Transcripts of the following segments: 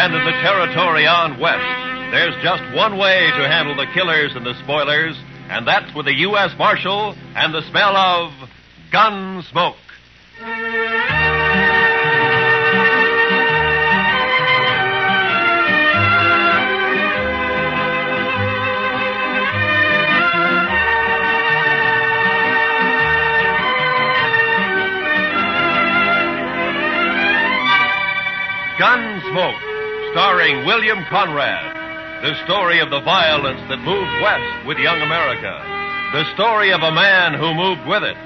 And in the territory on west, there's just one way to handle the killers and the spoilers, and that's with a U.S. Marshal and the smell of Gunsmoke. Gunsmoke, starring William Conrad. The story of the violence that moved west with young America. The story of a man who moved with it.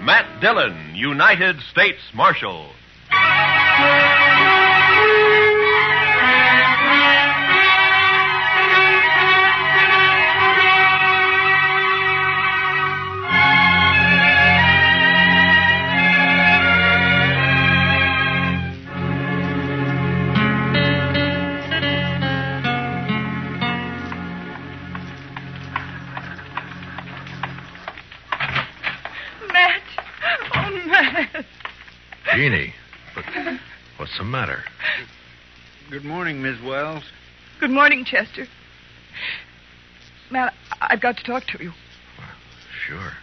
Matt Dillon, United States Marshal. Jeannie, but what's the matter? Good morning, Miss Wells. Good morning, Chester. Matt, I've got to talk to you. Sure.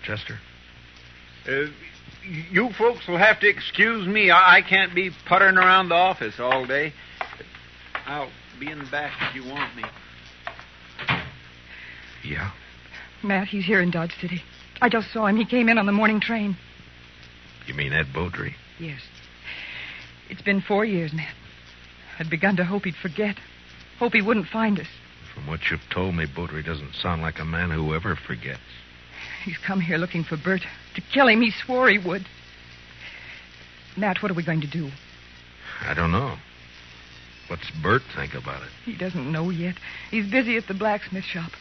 Chester? You folks will have to excuse me. I can't be puttering around the office all day. I'll be in the back if you want me. Yeah? Matt, he's here in Dodge City. I just saw him. He came in on the morning train. You mean Ed Beaudry? Yes. It's been 4 years, Matt. I'd begun to hope he'd forget. Hope he wouldn't find us. From what you've told me, Beaudry doesn't sound like a man who ever forgets. He's come here looking for Bert. To kill him, he swore he would. Matt, what are we going to do? I don't know. What's Bert think about it? He doesn't know yet. He's busy at the blacksmith shop.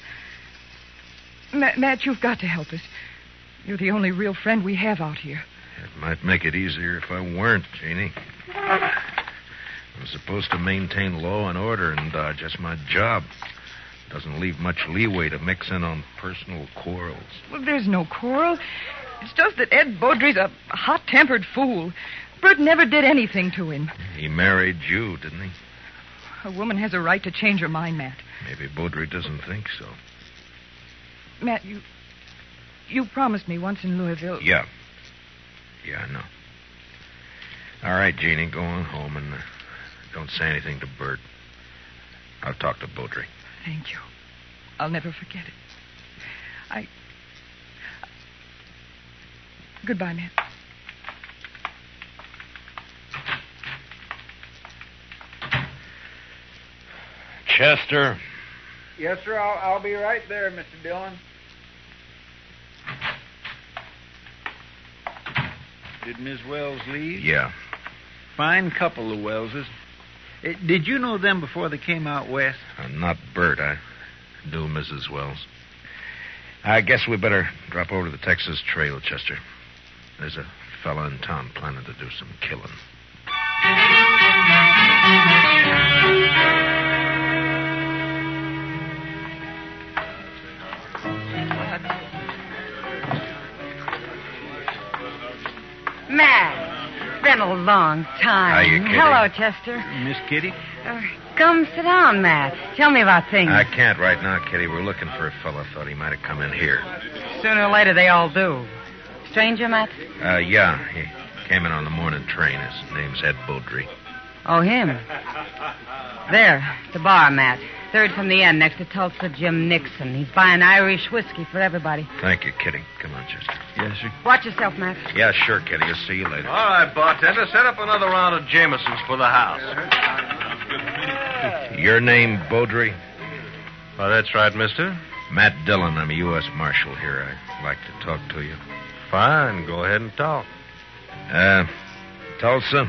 Matt, you've got to help us. You're the only real friend we have out here. It might make it easier if I weren't, Jeannie. I'm supposed to maintain law and order in Dodge. That's my job. Doesn't leave much leeway to mix in on personal quarrels. Well, there's no quarrel. It's just that Ed Beaudry's a hot-tempered fool. Bert never did anything to him. He married you, didn't he? A woman has a right to change her mind, Matt. Maybe Beaudry doesn't think so. Matt, you promised me once in Louisville. Yeah. Yeah, I know. All right, Jeannie, go on home and don't say anything to Bert. I'll talk to Beaudry. Thank you. I'll never forget it. Goodbye, Matt. Chester. Yes, sir. I'll be right there, Mr. Dillon. Did Miss Wells leave? Yeah. Fine couple, the Wellses. Did you know them before they came out west? Not Bert. I knew Mrs. Wells. I guess we better drop over to the Texas Trail, Chester. There's a fella in town planning to do some killing. Matt, it's been a long time. Hiya, Kitty. Hello, Chester. Miss Kitty? Come sit down, Matt. Tell me about things. I can't right now, Kitty. We're looking for a fella. Thought he might have come in here. Sooner or later, they all do. Stranger, Matt? Yeah. He came in on the morning train. His name's Ed Beaudry. Oh, him. There, the bar, Matt. Third from the end, next to Tulsa Jim Nixon. He's buying Irish whiskey for everybody. Thank you, Kitty. Come on, Chester. Yes, sir. Watch yourself, Matt. Yeah, sure, Kitty. I'll see you later. All right, bartender, set up another round of Jamesons for the house. Your name, Beaudry? Well, that's right, mister. Matt Dillon. I'm a U.S. Marshal here. I'd like to talk to you. Fine, go ahead and talk. Tulsa,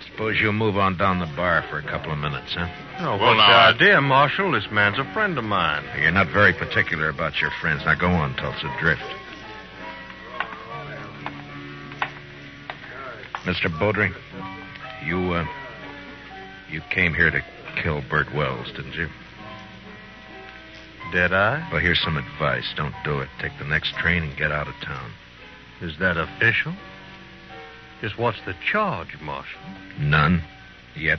suppose you'll move on down the bar for a couple of minutes, huh? Oh, what's the idea, Marshal? This man's a friend of mine. You're not very particular about your friends. Now go on, Tulsa. Drift. Mr. Beaudry, you came here to kill Bert Wells, didn't you? Did I? Well, here's some advice. Don't do it. Take the next train and get out of town. Is that official? Just what's the charge, Marshal? None. Yet.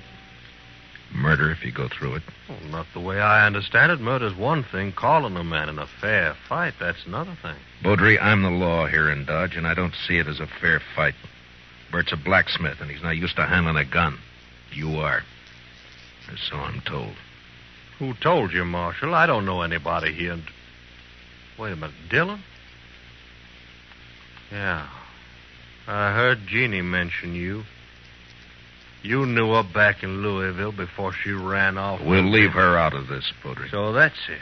Murder if you go through it. Well, not the way I understand it. Murder's one thing. Calling a man in a fair fight, that's another thing. Baudry, I'm the law here in Dodge, and I don't see it as a fair fight. Bert's a blacksmith, and he's not used to handling a gun. You are. Or so I'm told. Who told you, Marshal? I don't know anybody here. Wait a minute. Dillon? Yeah. I heard Jeannie mention you. You knew her back in Louisville before she ran off. We'll leave her out of this, Baudry. So that's it.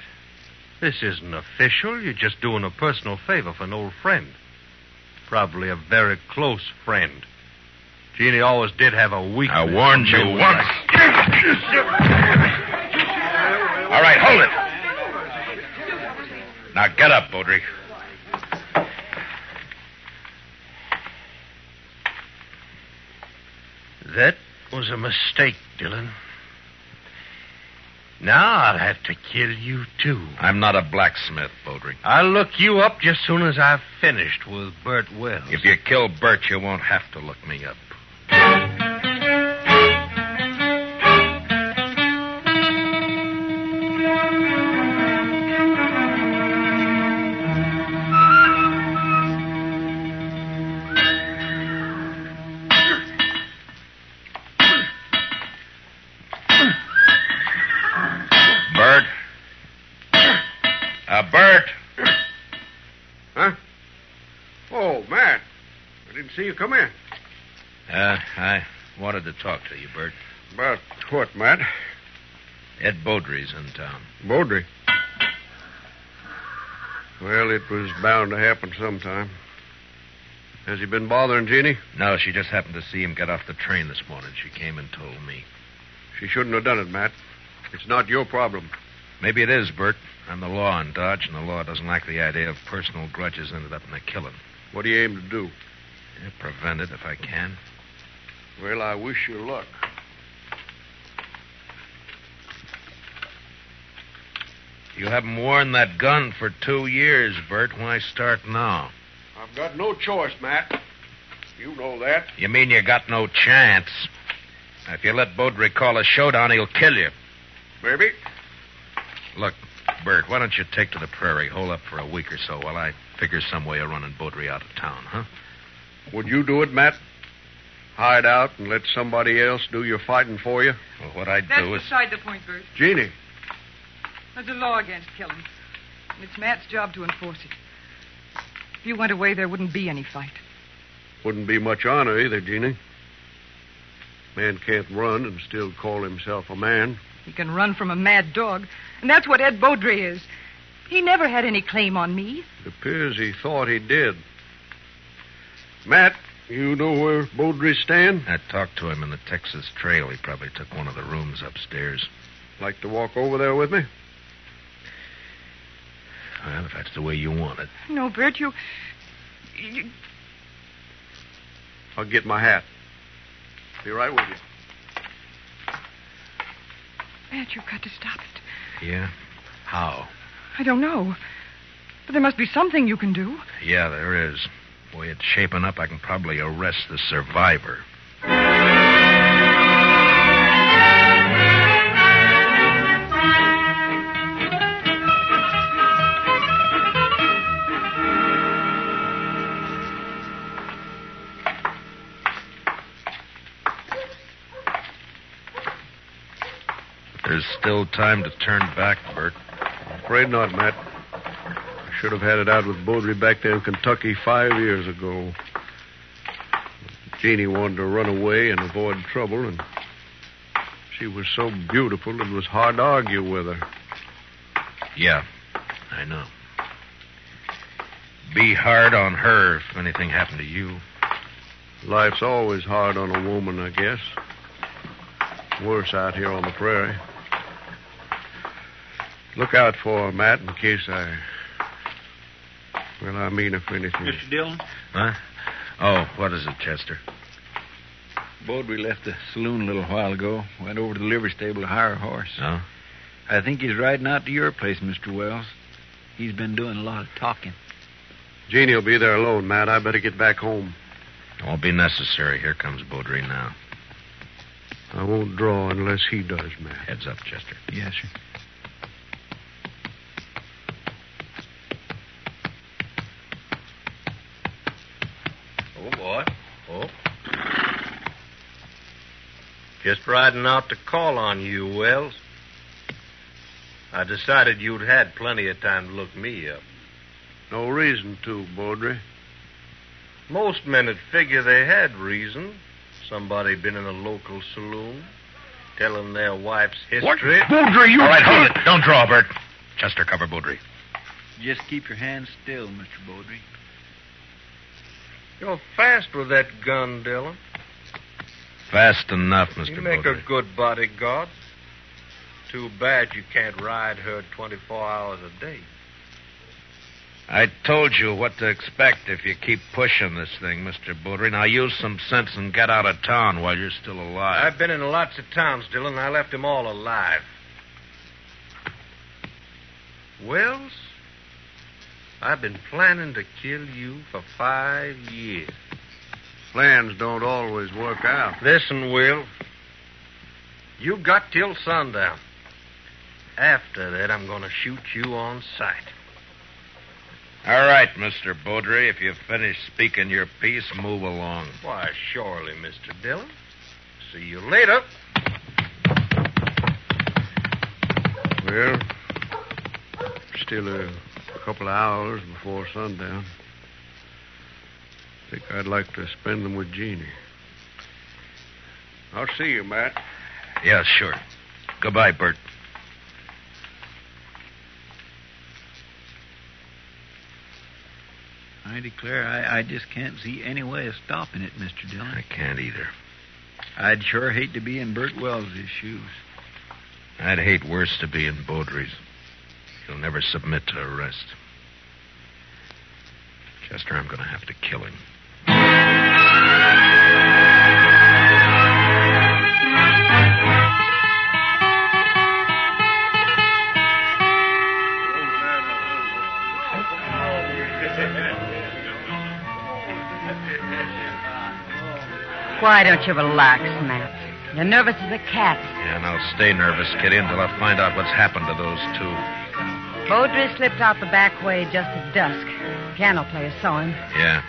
This isn't official. You're just doing a personal favor for an old friend. Probably a very close friend. Jeannie always did have a weakness. I warned you once. All right, hold it. Now get up, Baudry. That was a mistake, Dillon. Now I'll have to kill you, too. I'm not a blacksmith, Baudry. I'll look you up just soon as I've finished with Bert Wells. If you kill Bert, you won't have to look me up. Bert. Huh? Oh, Matt. I didn't see you come in. I wanted to talk to you, Bert. About what, Matt? Ed Baudry's in town. Baudry? Well, it was bound to happen sometime. Has he been bothering Jeannie? No, she just happened to see him get off the train this morning. She came and told me. She shouldn't have done it, Matt. It's not your problem. Maybe it is, Bert. I'm the law in Dodge, and the law doesn't like the idea of personal grudges ended up in a killing. What do you aim to do? Prevent it if I can. Well, I wish you luck. You haven't worn that gun for 2 years, Bert. Why start now? I've got no choice, Matt. You know that. You mean you got no chance? If you let Baudry call a showdown, he'll kill you. Maybe. Look, Bert, why don't you take to the prairie, hole up for a week or so while I figure some way of running Baudry out of town, huh? Would you do it, Matt? Hide out and let somebody else do your fighting for you? Well, what I'd That's do is... beside the point, Bert. Jeannie. There's a law against killing. And it's Matt's job to enforce it. If you went away, there wouldn't be any fight. Wouldn't be much honor either, Jeannie. Man can't run and still call himself a man. He can run from a mad dog. And that's what Ed Baudry is. He never had any claim on me. It appears he thought he did. Matt, you know where Baudry's staying? I talked to him in the Texas Trail. He probably took one of the rooms upstairs. Like to walk over there with me? Well, if that's the way you want it. No, Bert, you... I'll get my hat. Be right with you. Matt, you've got to stop it. Yeah? How? I don't know. But there must be something you can do. Yeah, there is. The way it's shaping up, I can probably arrest the survivor. There's still time to turn back, Bert. Afraid not, Matt. I should have had it out with Baudry back there in Kentucky 5 years ago. Jeannie wanted to run away and avoid trouble, and she was so beautiful it was hard to argue with her. Yeah, I know. Be hard on her if anything happened to you. Life's always hard on a woman, I guess. Worse out here on the prairie. Look out for her, Matt, in case I... Well, I mean, if anything... Mr. Dillon? Huh? Oh, what is it, Chester? Baudry left the saloon a little while ago. Went over to the livery stable to hire a horse. Oh? I think he's riding out to your place, Mr. Wells. He's been doing a lot of talking. Jeannie will be there alone, Matt. I better get back home. It won't be necessary. Here comes Baudry now. I won't draw unless he does, Matt. Heads up, Chester. Yes, sir. Oh, boy. Oh. Just riding out to call on you, Wells. I decided you'd had plenty of time to look me up. No reason to, Baudry. Most men would figure they had reason. Somebody been in a local saloon, telling their wife's history. What? Baudry, you... All right, hold it. Don't draw, Bert. Chester, cover Baudry. Just keep your hands still, Mr. Baudry. You're fast with that gun, Dillon. Fast enough, Mr. You make Baudry. a good bodyguard. Too bad you can't ride her 24 hours a day. I told you what to expect if you keep pushing this thing, Mr. Baudry. Now use some sense and get out of town while you're still alive. I've been in lots of towns, Dillon, and I left them all alive. Wells, I've been planning to kill you for 5 years. Plans don't always work out. Listen, Will. You got till sundown. After that, I'm going to shoot you on sight. All right, Mr. Baudry. If you've finished speaking your piece, move along. Why, surely, Mr. Dillon. See you later. Well, still a couple of hours before sundown. I think I'd like to spend them with Jeannie. I'll see you, Matt. Yeah, sure. Goodbye, Bert. I declare, I just can't see any way of stopping it, Mr. Dillon. I can't either. I'd sure hate to be in Bert Wells' shoes. I'd hate worse to be in Baudry's. He'll never submit to arrest. Chester, I'm going to have to kill him. Why don't you relax, Matt? You're nervous as a cat. Yeah, and I'll stay nervous, Kitty, until I find out what's happened to those two. Baudry slipped out the back way just at dusk. Piano player saw him. Yeah.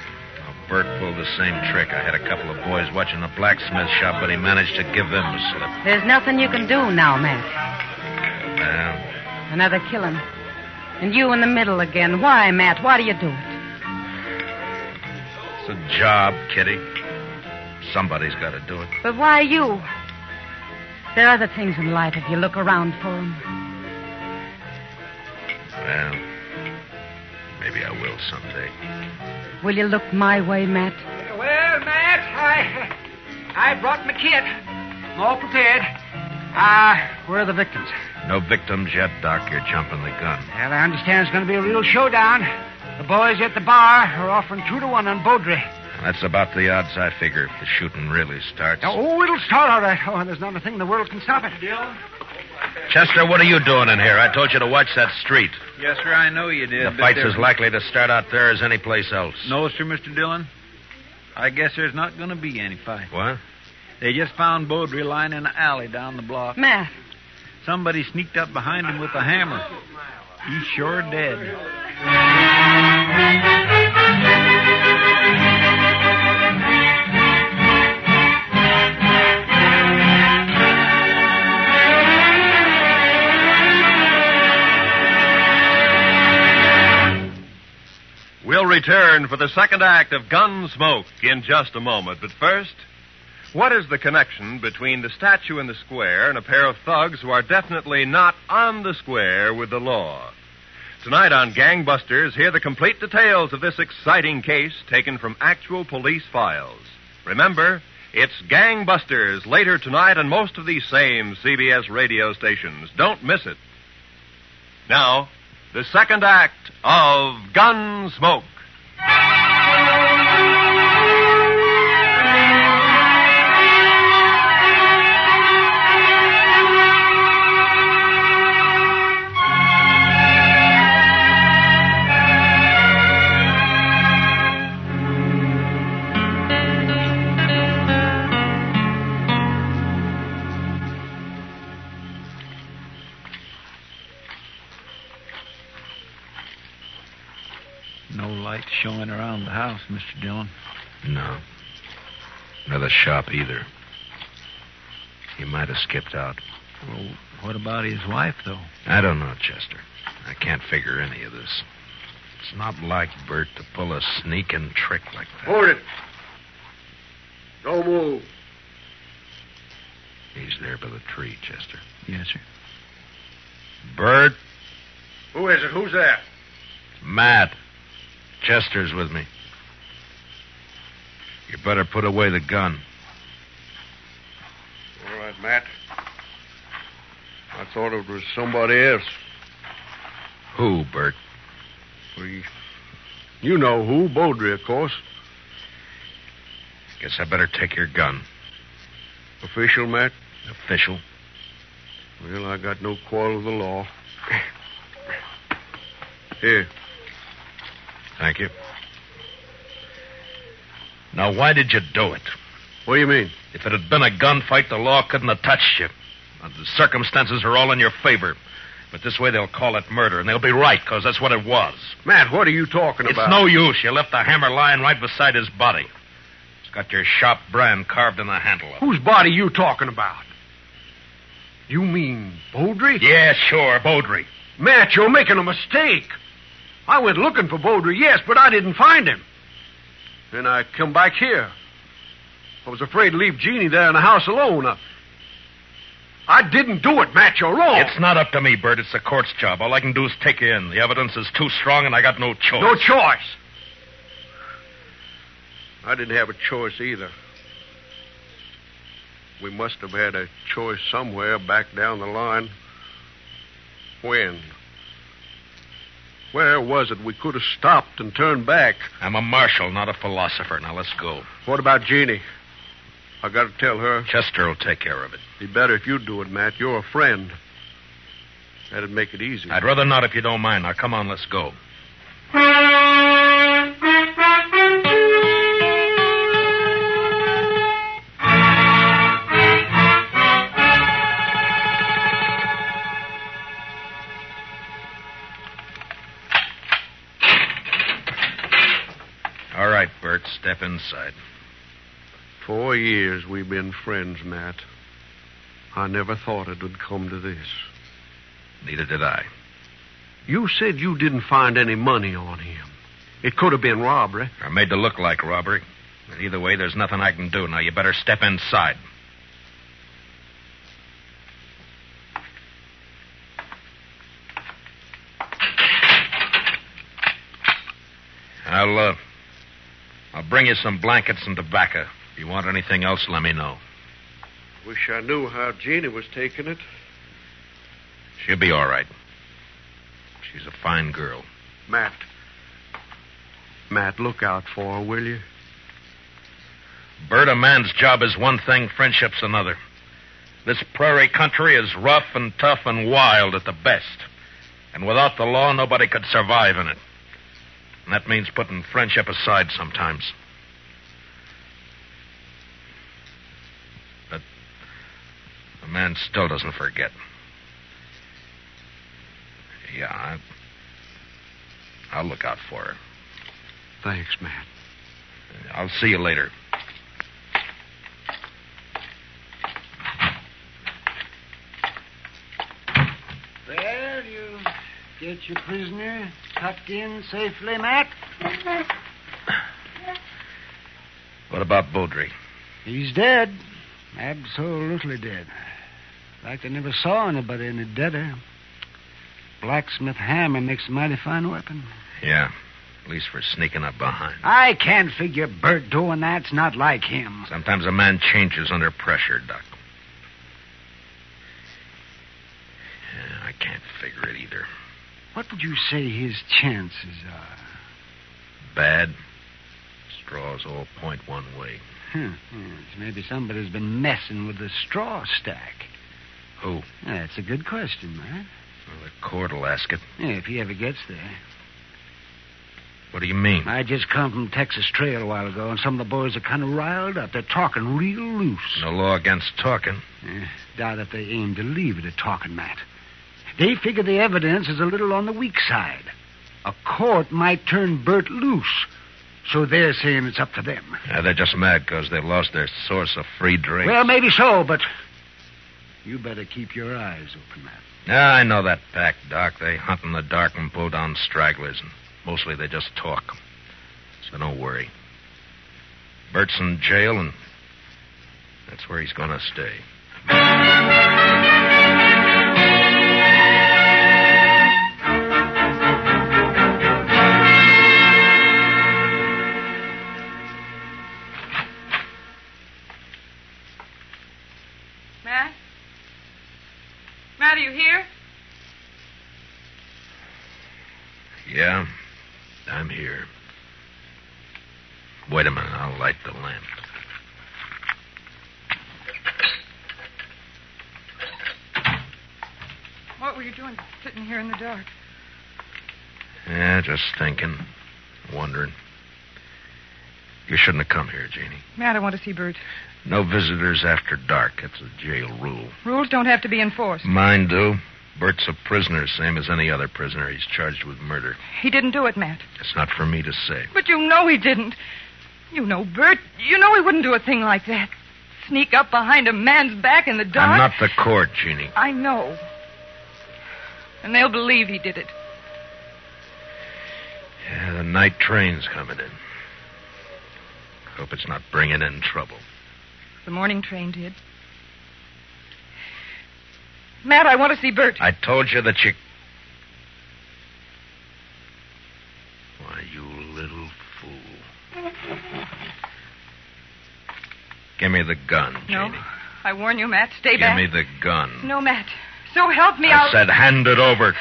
Well, Bert pulled the same trick. I had a couple of boys watching the blacksmith shop, but he managed to give them the slip. There's nothing you can do now, Matt. Well, Another killing. And you in the middle again. Why, Matt? Why do you do it? it's a job, Kitty. Somebody's got to do it. But why you? There are other things in life if you look around for them. Well, maybe I will someday. Will you look my way, Matt? Well, Matt, I brought my kit. I'm all prepared. Where are the victims? No victims yet, Doc. You're jumping the gun. Well, I understand it's going to be a real showdown. The boys at the bar are offering 2-1 on Baudry. That's about the odds I figure if the shooting really starts. Oh, it'll start all right. Oh, there's not a thing in the world can stop it. Chester, what are you doing in here? I told you to watch that street. Yes, sir, I know you did. The fight's as likely to start out there as any place else. No, sir, Mr. Dillon. I guess there's not going to be any fight. What? They just found Baudry lying in an alley down the block. Matt. Somebody sneaked up behind him with a hammer. He's sure dead. We'll return for the second act of Gunsmoke in just a moment. But first, what is the connection between the statue in the square and a pair of thugs who are definitely not on the square with the law? Tonight on Gangbusters, hear the complete details of this exciting case taken from actual police files. Remember, it's Gangbusters later tonight on most of these same CBS radio stations. Don't miss it. Now, the second act of Gunsmoke. light showing around the house, Mr. Dillon. No. Nor the shop either. He might have skipped out. Well, what about his wife, though? I don't know, Chester. I can't figure any of this. It's not like Bert to pull a sneaking trick like that. Hold it. Don't move. He's there by the tree, Chester. Yes, sir. Bert? Who is it? Who's that? Matt. Chester's with me. You better put away the gun. All right, Matt. I thought it was somebody else. Who, Bert? You know who. Beaudry, of course. Guess I better take your gun. Official, Matt? Official. Well, I got no quarrel with the law. Here. Thank you. Now, why did you do it? What do you mean? If it had been a gunfight, the law couldn't have touched you. Now, the circumstances are all in your favor. But this way they'll call it murder, and they'll be right, because that's what it was. Matt, what are you talking about? It's no use. You left the hammer lying right beside his body. It's got your shop brand carved in the handle of it. Whose body you talking about? You mean Beaudry? Yeah, sure, Beaudry. Matt, you're making a mistake. I went looking for Beaudry, yes, but I didn't find him. Then I come back here. I was afraid to leave Jeannie there in the house alone. I didn't do it, Matt. You're wrong. It's not up to me, Bert. It's the court's job. All I can do is take you in. The evidence is too strong, and I got no choice. No choice. I didn't have a choice either. We must have had a choice somewhere back down the line. When? Where was it we could have stopped and turned back? I'm a marshal, not a philosopher. Now, let's go. What about Jeannie? I got to tell her. Chester will take care of it. Be better if you do it, Matt. You're a friend. That'd make it easy. I'd rather not if you don't mind. Now, come on, let's go. All right, Bert, step inside. 4 years we've been friends, Matt. I never thought it would come to this. Neither did I. You said you didn't find any money on him. It could have been robbery. I made to look like robbery. But either way, there's nothing I can do. Now, you better step inside. I'll bring you some blankets and tobacco. If you want anything else, let me know. Wish I knew how Jeannie was taking it. She'll be all right. She's a fine girl. Matt, look out for her, will you? Bert, a man's job is one thing, friendship's another. This prairie country is rough and tough and wild at the best. And without the law, nobody could survive in it. And that means putting friendship aside sometimes. But a man still doesn't forget. Yeah, I'll look out for her. Thanks, Matt. I'll see you later. Well, you get your prisoner tucked in safely, Matt? What about Beaudry? He's dead. Absolutely dead. Like they never saw anybody any deader. Blacksmith hammer makes a mighty fine weapon. Yeah, at least for sneaking up behind. I can't figure Bert doing that's not like him. Sometimes a man changes under pressure, Doc. Yeah, I can't figure it either. What would you say his chances are? Bad. Straws all point one way. Yes, maybe somebody's been messing with the straw stack. Who? That's a good question, Matt. Well, the court will ask it. Yeah, if he ever gets there. What do you mean? I just come from Texas Trail a while ago, and some of the boys are kind of riled up. They're talking real loose. No law against talking. Doubt if they aim to leave it at talking, Matt. They figure the evidence is a little on the weak side. a court might turn Bert loose. So they're saying it's up to them. Yeah, they're just mad because they lost their source of free drink. Well, maybe so, but you better keep your eyes open, Matt. Yeah, I know that pack, Doc. They hunt in the dark and pull down stragglers, and mostly they just talk. So don't worry. Bert's in jail, and that's where he's going to stay. Matt? Matt, are you here? Yeah, I'm here. Wait a minute, I'll light the lamp. What were you doing sitting here in the dark? Yeah, just thinking, wondering. You shouldn't have come here, Jeannie. Matt, I want to see Bert. No visitors after dark. It's a jail rule. Rules don't have to be enforced. Mine do. Bert's a prisoner, same as any other prisoner. He's charged with murder. He didn't do it, Matt. It's not for me to say. But you know he didn't. You know Bert. You know he wouldn't do a thing like that. Sneak up behind a man's back in the dark. I'm not the court, Jeannie. I know. And they'll believe he did it. Yeah, the night train's coming in. Hope it's not bringing in trouble. The morning train did. Matt, I want to see Bert. I told you that you... Why, you little fool. Give me the gun, No. Jeannie. I warn you, Matt. Stay back. Give me the gun. No, Matt. So help me, I said hand it over.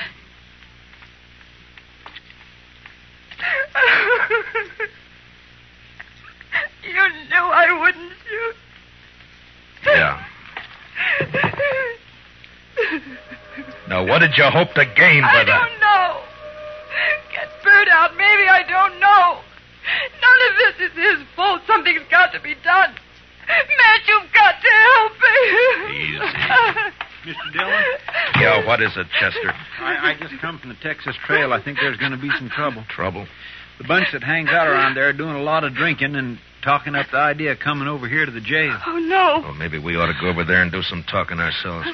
You knew I wouldn't shoot. Yeah. Now, what did you hope to gain by I that? don't know. Get Bert out. Maybe I don't know. None of this is his fault. Something's got to be done. Matt, you've got to help me. Easy. Mr. Dillon? Yeah, what is it, Chester? I just come from the Texas Trail. I think there's going to be some trouble. Trouble? The bunch that hangs out around there are doing a lot of drinking and talking up the idea of coming over here to the jail. Oh, no. Well, maybe we ought to go over there and do some talking ourselves.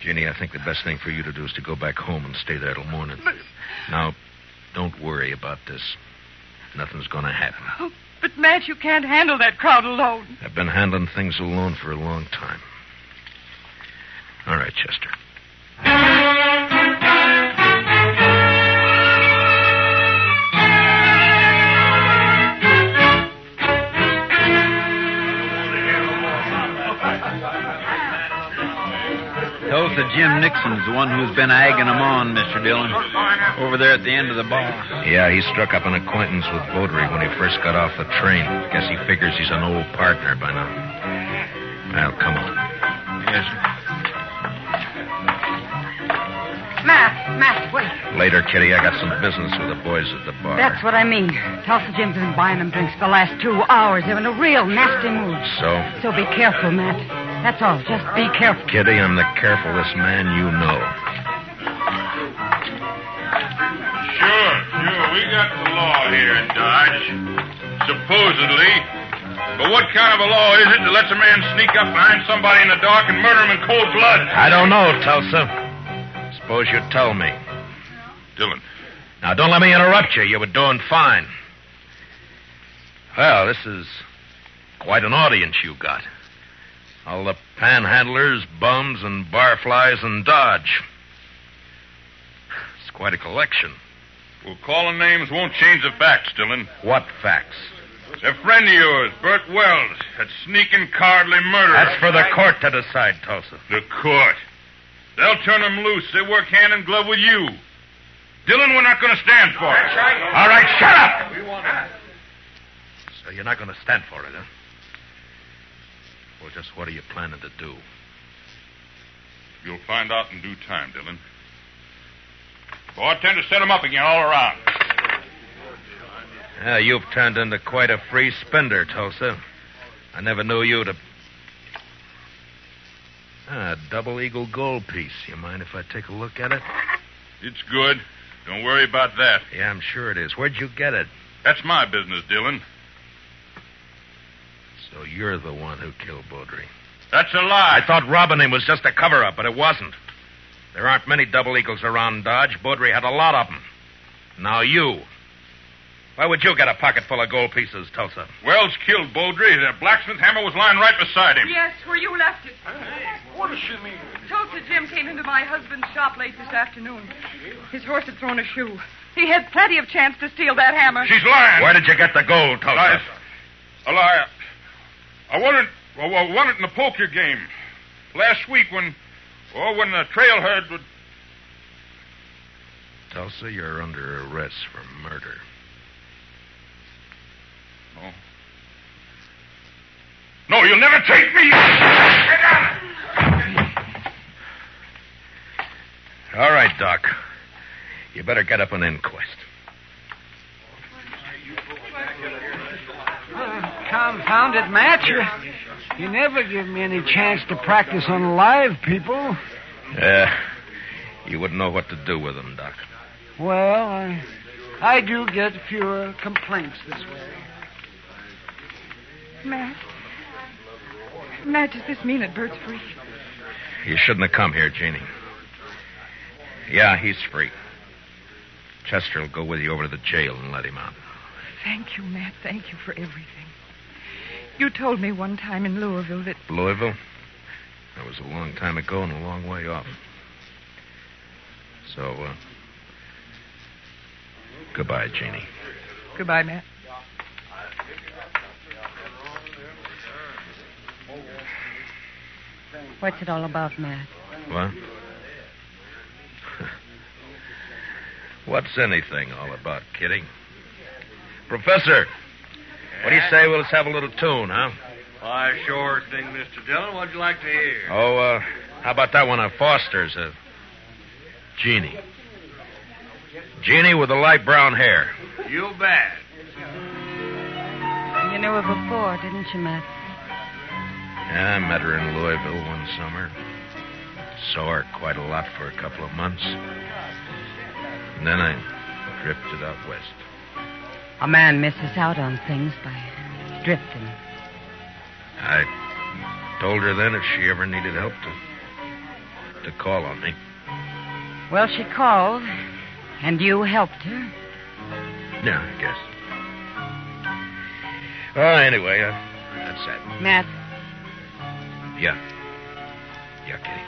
Ginny, I think the best thing for you to do is to go back home and stay there till morning. Now, don't worry about this. Nothing's going to happen. Oh, but, Matt, you can't handle that crowd alone. I've been handling things alone for a long time. All right, Chester. Tulsa Jim Nixon's the one who's been egging them on, Mr. Dillon. Over there at the end of the bar. Yeah, he struck up an acquaintance with Beaudry when he first got off the train. Guess he figures he's an old partner by now. Well, come on. Yes, sir. Matt, wait. Later, Kitty, I got some business with the boys at the bar. That's what I mean. Tulsa Jim's been buying them drinks for the last 2 hours. They're in a real nasty mood. So? So be careful, Matt. That's all. Just be careful. Kitty, I'm the carefulest man you know. Sure. We got the law here in Dodge. Supposedly. But what kind of a law is it that lets a man sneak up behind somebody in the dark and murder him in cold blood? I don't know, Tulsa. Suppose you tell me. Dillon. Now, don't let me interrupt you. You were doing fine. Well, this is quite an audience you got. All the panhandlers, bums, and barflies in Dodge. It's quite a collection. Well, calling names won't change the facts, Dillon. What facts? A friend of yours, Bert Wells, that sneaking cowardly murderer. That's for the court to decide, Tulsa. The court. They'll turn him loose. They work hand in glove with you. Dillon, we're not going to stand for it. All right, shut up! So you're not going to stand for it, huh? Well, just what are you planning to do? You'll find out in due time, Dillon. Go on, tend to set him up again all around. Yeah, you've turned into quite a free spender, Tulsa. I never knew you to... A double eagle gold piece. You mind if I take a look at it? It's good. Don't worry about that. Yeah, I'm sure it is. Where'd you get it? That's my business, Dillon. So you're the one who killed Baudry. That's a lie. I thought robbing him was just a cover-up, but it wasn't. There aren't many double eagles around Dodge. Baudry had a lot of them. Now you. Why would you get a pocket full of gold pieces, Tulsa? Wells killed Baudry. The blacksmith hammer was lying right beside him. Yes, where you left it. What does she mean? Tulsa Jim came into my husband's shop late this afternoon. His horse had thrown a shoe. He had plenty of chance to steal that hammer. She's lying. Where did you get the gold, Tulsa? A lie. I won it in the poker game last week when the trail herd would... Tulsa, you're under arrest for murder. Oh. No, you'll never take me! All right, Doc. You better get up an inquest. Confound it, Matt. You never give me any chance to practice on live people. You wouldn't know what to do with them, Doc. Well, I do get fewer complaints this way. Matt, does this mean that Bert's free? You shouldn't have come here, Jeannie. Yeah, he's free. Chester will go with you over to the jail and let him out. Thank you, Matt. Thank you for everything. You told me one time in Louisville that... Louisville? That was a long time ago and a long way off. So, goodbye, Jeannie. Goodbye, Matt. What's it all about, Matt? What? What's anything all about, Kitty? Professor, what do you say we'll just have a little tune, huh? Why, sure thing, Mr. Dillon. What'd you like to hear? Oh, how about that one of Foster's? Jeannie. Jeannie with the light brown hair. You bet. You knew her before, didn't you, Matt? Yeah, I met her in Louisville one summer. Saw her quite a lot for a couple of months. And then I drifted out west. A man misses out on things by drifting. I told her then if she ever needed help to call on me. Well, she called, and you helped her. Yeah, I guess. Well, anyway, that's that. Matt. Yeah. Yeah, Kitty.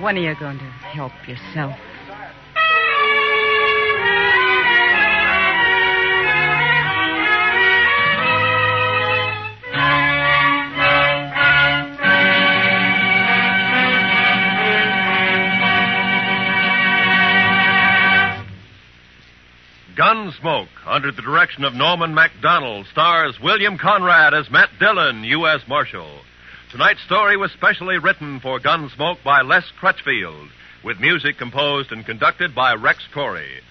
When are you going to help yourself? Gunsmoke, under the direction of Norman Macdonnell, stars William Conrad as Matt Dillon, U.S. Marshal. Tonight's story was specially written for Gunsmoke by Les Crutchfield, with music composed and conducted by Rex Corey.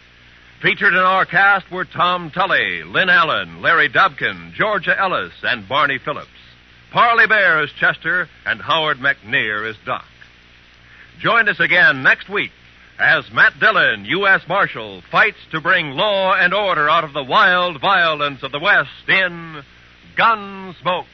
Featured in our cast were Tom Tully, Lynn Allen, Larry Dobkin, Georgia Ellis, and Barney Phillips. Parley Baer as Chester, and Howard McNear as Doc. Join us again next week as Matt Dillon, U.S. Marshal, fights to bring law and order out of the wild violence of the West in Gunsmoke.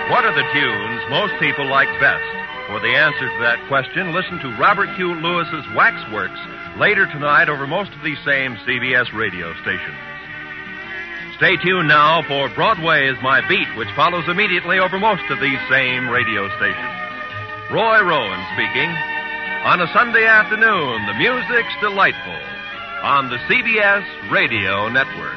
What are the tunes most people like best? For the answer to that question, listen to Robert Q. Lewis's Waxworks later tonight over most of these same CBS radio stations. Stay tuned now for Broadway is My Beat, which follows immediately over most of these same radio stations. Roy Rowan speaking. On a Sunday afternoon, the music's delightful on the CBS Radio Network.